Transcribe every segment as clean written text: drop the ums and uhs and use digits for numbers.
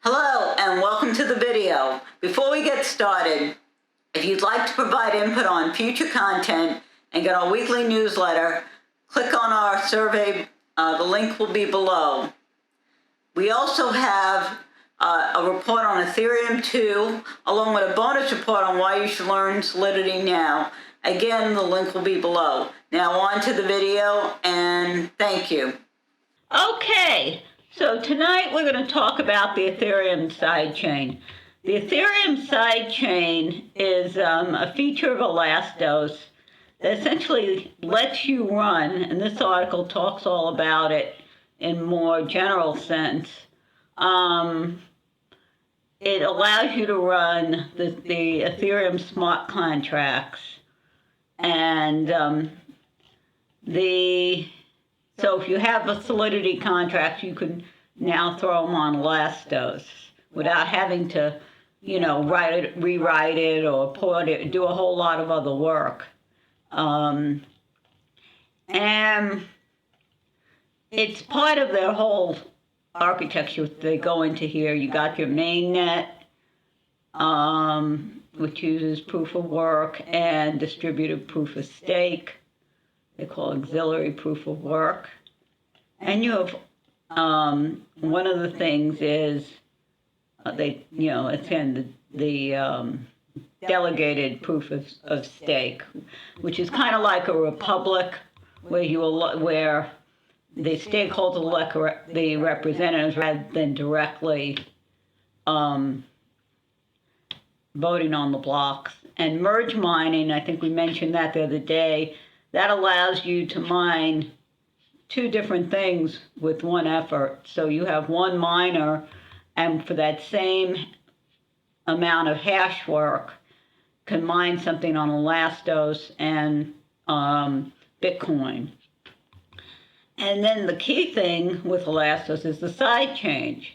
Hello and welcome to the video. Before we get started, if you'd like to provide input on future content and get our weekly newsletter, click on our survey. The link will be below. We also have a report on Ethereum 2, along with a bonus report on why you should learn Solidity now. Again, the link will be below. Now on to the video, and thank you. Okay. So tonight we're going to talk about the Ethereum sidechain. The Ethereum sidechain is a feature of Elastos that essentially lets you run, and this article talks all about it in more general sense. It allows you to run the Ethereum smart contracts, and so if you have a Solidity contract, you can now throw them on Elastos without having to, rewrite it or do a whole lot of other work. And it's part of their whole architecture they go into here. You got your mainnet, which uses proof of work and distributed proof of stake. They call auxiliary proof of work. And you have, one of the things is, the delegated proof of stake, which is kind of like a republic where the stakeholders elect the representatives rather than directly voting on the blocks. And merge mining, I think we mentioned that the other day, that allows you to mine two different things with one effort. So you have one miner, and for that same amount of hash work, can mine something on Elastos and Bitcoin. And then the key thing with Elastos is the side chain.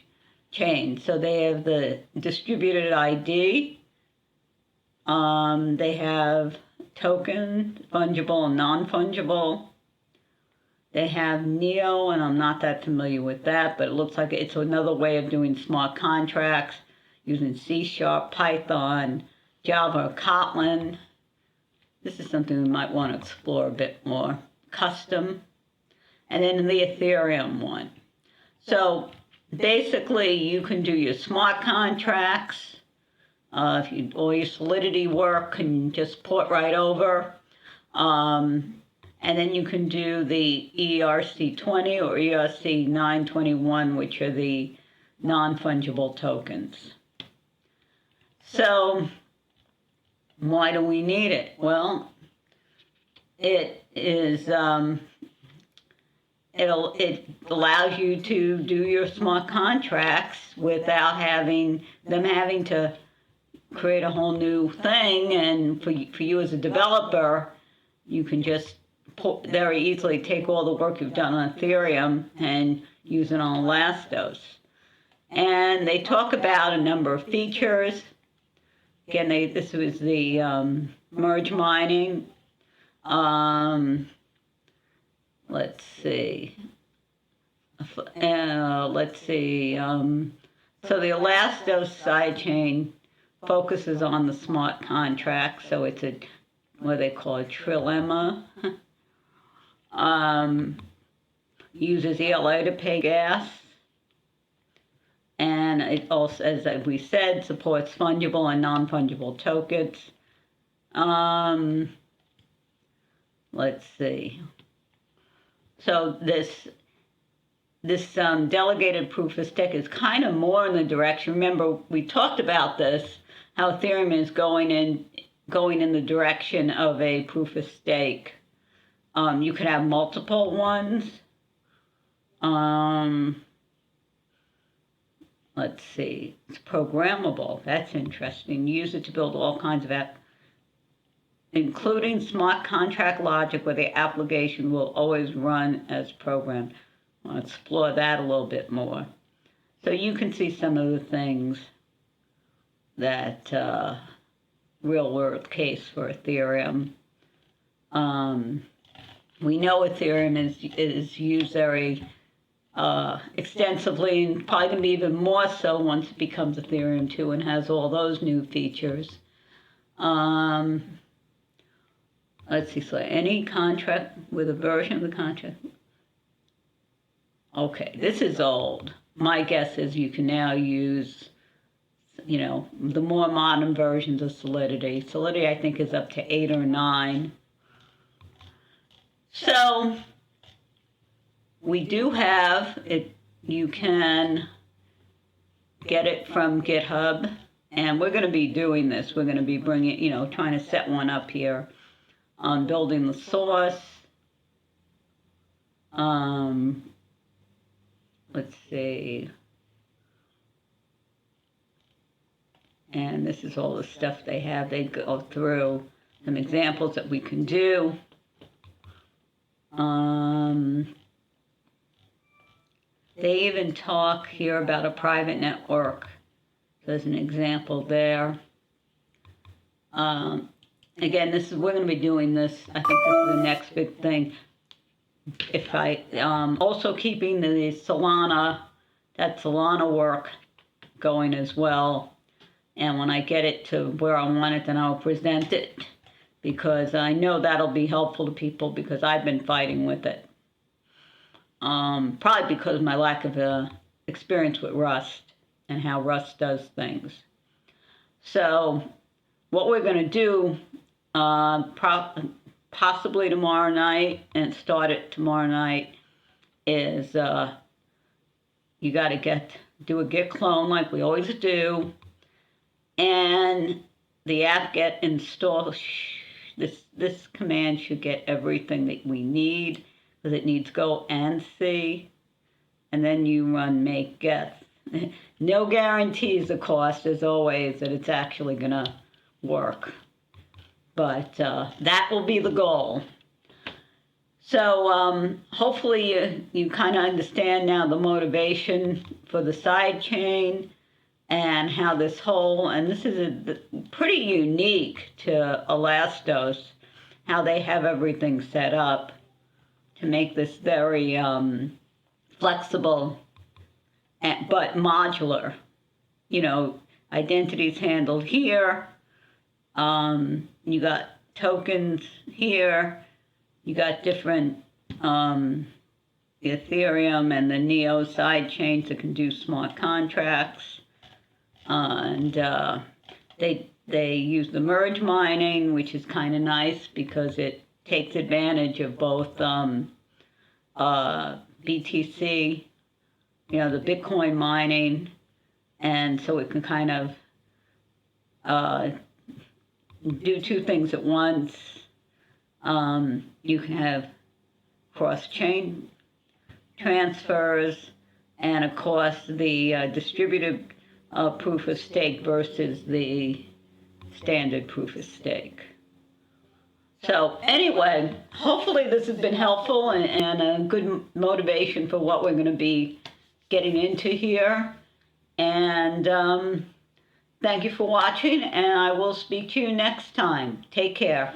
So they have the distributed ID. They have token, fungible and non-fungible. They have Neo, and I'm not that familiar with that, but it looks like it's another way of doing smart contracts using C#, Python, Java, or Kotlin. This is something we might want to explore a bit more. Custom. And then the Ethereum one. So basically you can do your smart contracts. All your Solidity work can just port right over. And then you can do the ERC20 or ERC921, which are the non-fungible tokens. So why do we need it? Well, it is it allows you to do your smart contracts without having to create a whole new thing. And for you as a developer, you can just very easily take all the work you've done on Ethereum and use it on Elastos. And they talk about a number of features. Again, this was the merge mining. Let's see. So the Elastos sidechain focuses on the smart contract, so it's what they call a trilemma. Uses ELA to pay gas, and it also, as we said, supports fungible and non-fungible tokens. Let's see. So this delegated proof of stake is kind of more in the direction. Remember, we talked about this, how Ethereum is going in the direction of a proof of stake. You could have multiple ones. Let's see. It's programmable. That's interesting. Use it to build all kinds of apps, including smart contract logic where the application will always run as programmed. I'll explore that a little bit more. So you can see some of the things that real-world case for Ethereum. We know Ethereum is used very extensively, and probably going to be even more so once it becomes Ethereum 2 and has all those new features. Let's see, so any contract with a version of the contract. Okay, this is old. My guess is you can now use, the more modern versions of Solidity. Solidity, I think, is up to 8 or 9. So we do have it. You can get it from GitHub, and we're going to be doing this. We're going to be bringing, trying to set one up here on building the source. Let's see. And this is all the stuff they have. They go through some examples that we can do. They even talk here about a private network. There's an example there. Again, we're going to be doing this. I think this is the next big thing. If I also keeping the Solana work going as well. And when I get it to where I want it, then I'll present it, because I know that'll be helpful to people, because I've been fighting with it. Probably because of my lack of experience with Rust and how Rust does things. So what we're going to do, possibly tomorrow night, and start it tomorrow night, is you got to do a git clone like we always do, and the app get install. This command should get everything that we need, because it needs go and C, and then you run make get. No guarantees, of course, as always, that it's actually going to work. But that will be the goal. So hopefully you kind of understand now the motivation for the side chain, and how this and this is pretty unique to Elastos, how they have everything set up to make this very flexible, but modular. Identities handled here. You got tokens here. You got different the Ethereum and the Neo side chains that can do smart contracts, and they use the merge mining, which is kind of nice because it takes advantage of both BTC, the Bitcoin mining, and so it can kind of do two things at once. You can have cross-chain transfers, and of course the distributed proof of stake versus the standard proof of stake. So anyway, hopefully this has been helpful and a good motivation for what we're going to be getting into here. And thank you for watching, and I will speak to you next time. Take care.